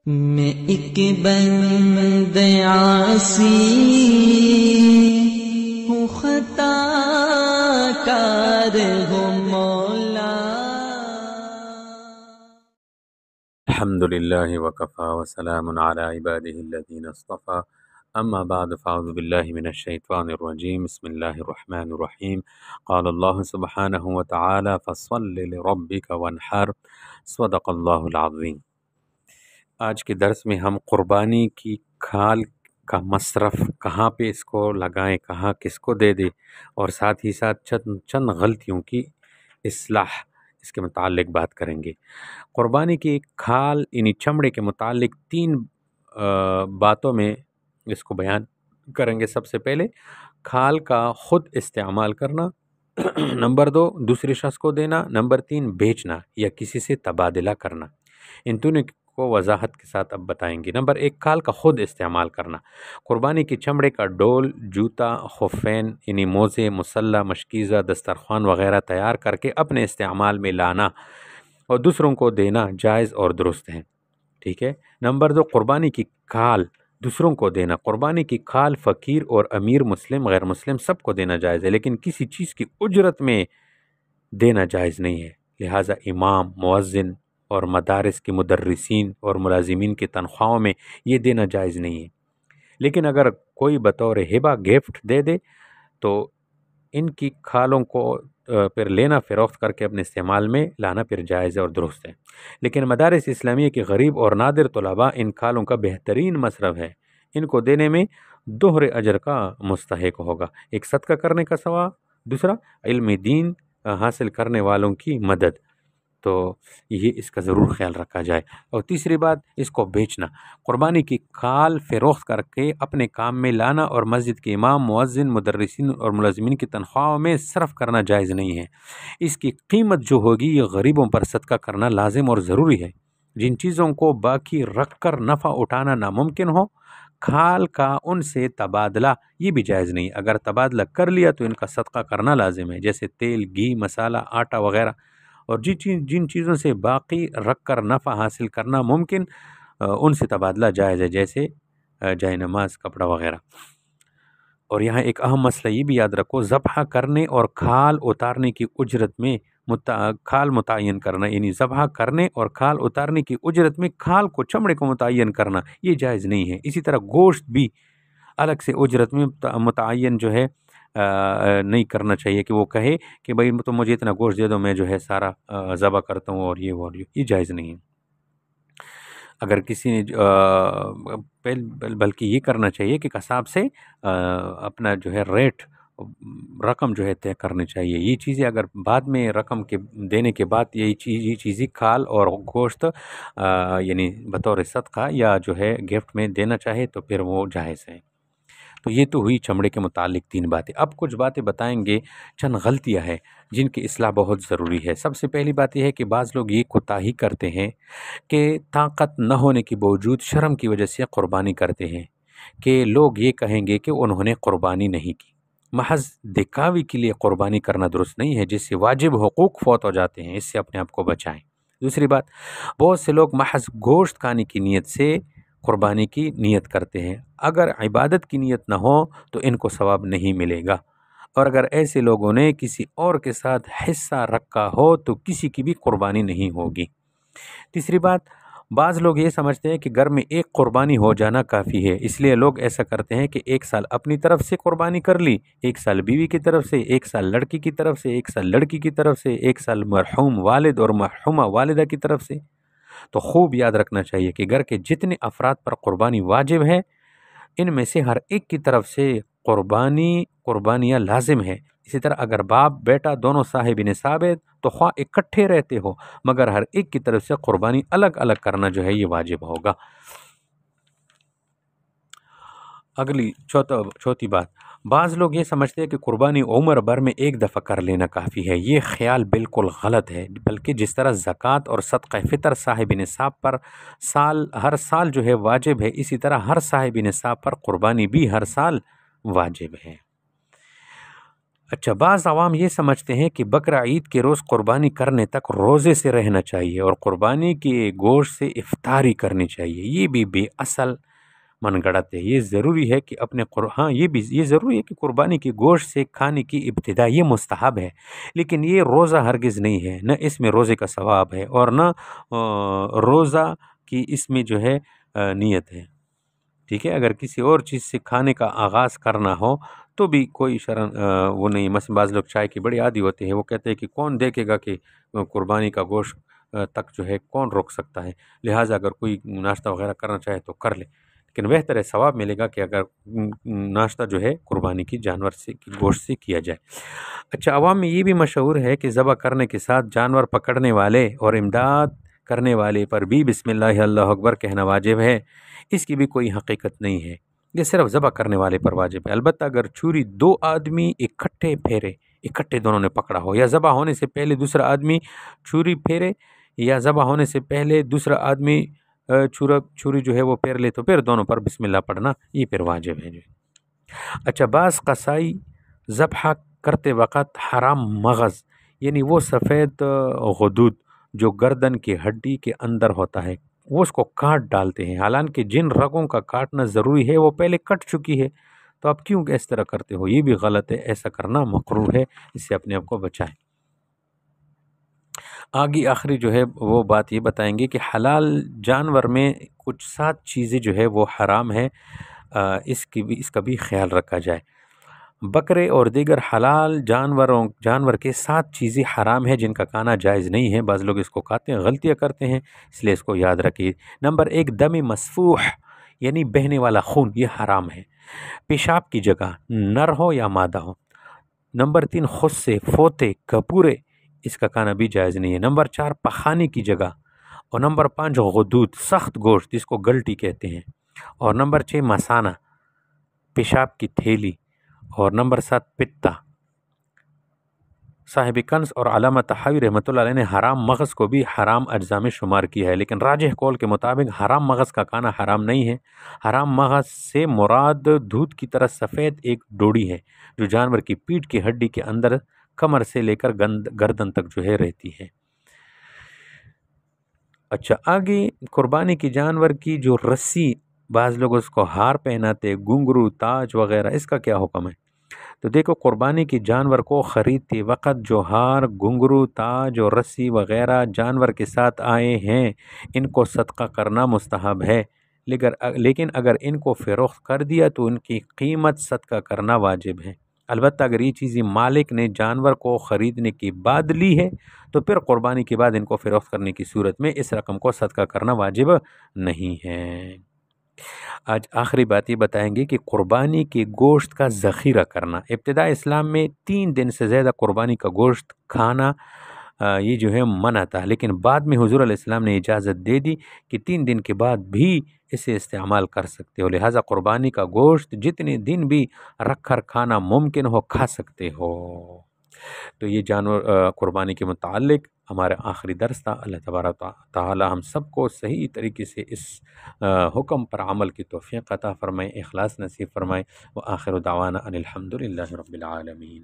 میں ایک بند عاصی ہوں، خطا کار ہوں مولا۔ الحمد لله وكفى وسلام على عباده الذين اصطفى أما بعد فأعوذ بالله من الشيطان الرجيم بسم الله الرحمن الرحيم قال الله سبحانه وتعالى فصل لربك وانحر صدق الله العظيم۔ آج کے درس میں ہم قربانی کی کھال کا مصرف کہاں پہ اس کو لگائیں، کہاں کس کو دے دے، اور ساتھ ہی ساتھ چند غلطیوں کی اصلاح اس کے متعلق بات کریں گے۔ قربانی کی کھال یعنی چمڑے کے متعلق تین باتوں میں اس کو بیان کریں گے۔ سب سے پہلے کھال کا خود استعمال کرنا، نمبر دو دوسرے شخص کو دینا، نمبر تین بیچنا یا کسی سے تبادلہ کرنا۔ ان دونوں کو وضاحت کے ساتھ اب بتائیں گے۔ نمبر ایک، کھال کا خود استعمال کرنا۔ قربانی کی چمڑے کا ڈول، جوتا، خفین یعنی موزے، مسلح، مشکیزہ، دسترخوان وغیرہ تیار کر کے اپنے استعمال میں لانا اور دوسروں کو دینا جائز اور درست ہے، ٹھیک ہے۔ نمبر دو، قربانی کی کھال دوسروں کو دینا۔ قربانی کی کھال فقیر اور امیر، مسلم غیر مسلم سب کو دینا جائز ہے، لیکن کسی چیز کی اجرت میں دینا جائز نہیں ہے۔ لہٰذا امام، مؤذن اور مدارس کے مدرسین اور ملازمین کی تنخواہوں میں یہ دینا جائز نہیں ہے، لیکن اگر کوئی بطور ہبہ گفٹ دے دے تو ان کی کھالوں کو پھر لینا فروخت کر کے اپنے استعمال میں لانا پھر جائز ہے اور درست ہے۔ لیکن مدارس اسلامیہ کے غریب اور نادر طلباء ان کھالوں کا بہترین مصرف ہے، ان کو دینے میں دوہرے اجر کا مستحق ہوگا، ایک صدقہ کرنے کا ثواب، دوسرا علم دین حاصل کرنے والوں کی مدد، تو یہ اس کا ضرور خیال رکھا جائے۔ اور تیسری بات، اس کو بیچنا۔ قربانی کی کھال فروخت کر کے اپنے کام میں لانا اور مسجد کے امام، مؤذن، مدرسین اور ملازمین کی تنخواہوں میں صرف کرنا جائز نہیں ہے۔ اس کی قیمت جو ہوگی یہ غریبوں پر صدقہ کرنا لازم اور ضروری ہے۔ جن چیزوں کو باقی رکھ کر نفع اٹھانا ناممکن ہو، کھال کا ان سے تبادلہ یہ بھی جائز نہیں۔ اگر تبادلہ کر لیا تو ان کا صدقہ کرنا لازم ہے، جیسے تیل، گھی، مسالہ، آٹا وغیرہ۔ اور جن چیزوں سے باقی رکھ کر نفع حاصل کرنا ممکن ان سے تبادلہ جائز ہے، جیسے جائے نماز، کپڑا وغیرہ۔ اور یہاں ایک اہم مسئلہ یہ بھی یاد رکھو، ذبح کرنے اور کھال اتارنے کی اجرت میں کھال متعین کرنا، یعنی ذبح کرنے اور کھال اتارنے کی اجرت میں کھال کو، چمڑے کو متعین کرنا یہ جائز نہیں ہے۔ اسی طرح گوشت بھی الگ سے اجرت میں متعین جو ہے نہیں کرنا چاہیے کہ وہ کہے کہ بھائی تم مجھے اتنا گوشت دے دو، میں جو ہے سارا ذبح کرتا ہوں اور یہ جائز نہیں ہے۔ اگر کسی نے بلکہ یہ کرنا چاہیے کہ قصاب سے اپنا جو ہے ریٹ، رقم جو ہے طے کرنی چاہیے۔ یہ چیزیں اگر بعد میں رقم کے دینے کے بعد یہ چیزیں کھال اور گوشت یعنی بطور صدقہ یا جو ہے گفٹ میں دینا چاہے تو پھر وہ جائز ہے۔ تو یہ تو ہوئی چمڑے کے متعلق تین باتیں۔ اب کچھ باتیں بتائیں گے، چند غلطیاں ہیں جن کی اصلاح بہت ضروری ہے۔ سب سے پہلی بات یہ ہے کہ بعض لوگ یہ کوتاہی کرتے ہیں کہ طاقت نہ ہونے کے باوجود شرم کی وجہ سے قربانی کرتے ہیں، کہ لوگ یہ کہیں گے کہ انہوں نے قربانی نہیں کی۔ محض دکھاوی کے لیے قربانی کرنا درست نہیں ہے، جس سے واجب حقوق فوت ہو جاتے ہیں، اس سے اپنے آپ کو بچائیں۔ دوسری بات، بہت سے لوگ محض گوشت کھانے کی نیت سے قربانی کی نیت کرتے ہیں، اگر عبادت کی نیت نہ ہو تو ان کو ثواب نہیں ملے گا، اور اگر ایسے لوگوں نے کسی اور کے ساتھ حصہ رکھا ہو تو کسی کی بھی قربانی نہیں ہوگی۔ تیسری بات، بعض لوگ یہ سمجھتے ہیں کہ گھر میں ایک قربانی ہو جانا کافی ہے، اس لیے لوگ ایسا کرتے ہیں کہ ایک سال اپنی طرف سے قربانی کر لی، ایک سال بیوی کی طرف سے، ایک سال لڑکی کی طرف سے، ایک سال لڑکی کی طرف سے، ایک سال مرحوم والد اور مرحومہ والدہ کی طرف سے۔ تو خوب یاد رکھنا چاہیے کہ گھر کے جتنے افراد پر قربانی واجب ہے، ان میں سے ہر ایک کی طرف سے قربانیاں لازم ہے۔ اسی طرح اگر باپ بیٹا دونوں صاحب نصاب ہے تو خواہ اکٹھے رہتے ہو، مگر ہر ایک کی طرف سے قربانی الگ الگ کرنا جو ہے یہ واجب ہوگا۔ اگلی چوتھی بات، بعض لوگ یہ سمجھتے ہیں کہ قربانی عمر بھر میں ایک دفعہ کر لینا کافی ہے۔ یہ خیال بالکل غلط ہے، بلکہ جس طرح زکوٰۃ اور صدقہ فطر صاحب نصاب پر ہر سال جو ہے واجب ہے، اسی طرح ہر صاحب نصاب پر قربانی بھی ہر سال واجب ہے۔ اچھا، بعض عوام یہ سمجھتے ہیں کہ بقرہ عید کے روز قربانی کرنے تک روزے سے رہنا چاہیے اور قربانی کے گوشت سے افطاری کرنی چاہیے۔ یہ بھی بے اصل من گڑت ہے۔ یہ ضروری ہے کہ یہ ضروری ہے کہ قربانی کے گوشت سے کھانے کی ابتدا یہ مستحب ہے، لیکن یہ روزہ ہرگز نہیں ہے، نہ اس میں روزے کا ثواب ہے اور نہ روزہ کی اس میں جو ہے نیت ہے۔ ٹھیک ہے، اگر کسی اور چیز سے کھانے کا آغاز کرنا ہو تو بھی کوئی شرن وہ نہیں۔ مثلا بعض لوگ چائے کے بڑے عادی ہوتے ہیں، وہ کہتے ہیں کہ کون دیکھے گا کہ قربانی کا گوشت تک جو ہے کون روک سکتا ہے، لہٰذا اگر کوئی ناشتہ وغیرہ کرنا چاہے تو کر لے، لیکن بہتر ہے، ثواب ملے گا کہ اگر ناشتہ جو ہے قربانی کی جانور سے کی گوشت سے کیا جائے۔ اچھا، عوام میں یہ بھی مشہور ہے کہ ذبح کرنے کے ساتھ جانور پکڑنے والے اور امداد کرنے والے پر بھی بسم اللہ اللہ اکبر کہنا واجب ہے۔ اس کی بھی کوئی حقیقت نہیں ہے، یہ صرف ذبح کرنے والے پر واجب ہے۔ البتہ اگر چھری دو آدمی اکٹھے دونوں نے پکڑا ہو، یا ذبح ہونے سے پہلے دوسرا آدمی چھری پھیرے، یا ذبح ہونے سے پہلے دوسرا آدمی چھری جو ہے وہ پھیر لے، تو پھر دونوں پر بسم اللہ پڑھنا یہ پھر واجب ہے۔ اچھا، بعض قصائی ذبح کرتے وقت حرام مغز یعنی وہ سفید غدود جو گردن کی ہڈی کے اندر ہوتا ہے، وہ اس کو کاٹ ڈالتے ہیں، حالانکہ جن رگوں کا کاٹنا ضروری ہے وہ پہلے کٹ چکی ہے، تو آپ کیوں اس طرح کرتے ہو؟ یہ بھی غلط ہے، ایسا کرنا مکروہ ہے، اس سے اپنے آپ کو بچائیں۔ آگے آخری جو ہے وہ بات یہ بتائیں گے کہ حلال جانور میں کچھ 7 چیزیں جو ہے وہ حرام ہے، اس کا بھی خیال رکھا جائے۔ بکرے اور دیگر حلال جانور کے 7 چیزیں حرام ہیں جن کا کھانا جائز نہیں ہے۔ بعض لوگ اس کو کھاتے ہیں، غلطیاں کرتے ہیں، اس لیے اس کو یاد رکھیے۔ نمبر 1، دم مسفوح یعنی بہنے والا خون، یہ حرام ہے، پیشاب کی جگہ، نر ہو یا مادہ ہو۔ نمبر 3، خصے، فوطے، کپورے، اس کا کھانا بھی جائز نہیں ہے۔ نمبر 4، پخانے کی جگہ، اور نمبر 5، غدود، سخت گوشت جس کو گلٹی کہتے ہیں، اور نمبر 6، مثانہ، پیشاب کی تھیلی، اور نمبر 7، پتا۔ صاحب کنز اور علامہ طحاوی رحمۃ اللہ علیہ نے حرام مغز کو بھی حرام اجزاء میں شمار کیا ہے، لیکن راجح قول کے مطابق حرام مغز کا کھانا حرام نہیں ہے۔ حرام مغز سے مراد دودھ کی طرح سفید ایک ڈوڑی ہے جو جانور کی پیٹھ کی ہڈی کے اندر کمر سے لے کر گردن تک جو ہے رہتی ہے۔ اچھا، آگے قربانی کی جانور کی جو رسی، بعض لوگ اس کو ہار پہناتے، گھنگرو، تاج وغیرہ، اس کا کیا حکم ہے؟ تو دیکھو، قربانی کی جانور کو خریدتے وقت جو ہار، گھنگرو، تاج اور رسی وغیرہ جانور کے ساتھ آئے ہیں ان کو صدقہ کرنا مستحب ہے، لیکن اگر ان کو فروخت کر دیا تو ان کی قیمت صدقہ کرنا واجب ہے۔ البتہ اگر یہ چیزیں مالک نے جانور کو خریدنے کے بعد لی ہے تو پھر قربانی کے بعد ان کو فروخت کرنے کی صورت میں اس رقم کو صدقہ کرنا واجب نہیں ہے۔ آج آخری بات یہ بتائیں گے کہ قربانی کے گوشت کا ذخیرہ کرنا۔ ابتداء اسلام میں 3 دن سے زیادہ قربانی کا گوشت کھانا یہ جو ہے منع تھا، لیکن بعد میں حضور علیہ السلام نے اجازت دے دی کہ 3 دن کے بعد بھی اسے استعمال کر سکتے ہو، لہٰذا قربانی کا گوشت جتنے دن بھی رکھ کر کھانا ممکن ہو کھا سکتے ہو۔ تو یہ جانور قربانی کے متعلق ہمارا آخری درس تھا۔ اللہ تبارک تعالی ہم سب کو صحیح طریقے سے اس حکم پر عمل کی توفیق عطا فرمائے، اخلاص نصیب فرمائے۔ وآخر دعوانا ان الحمد للہ رب العالمین۔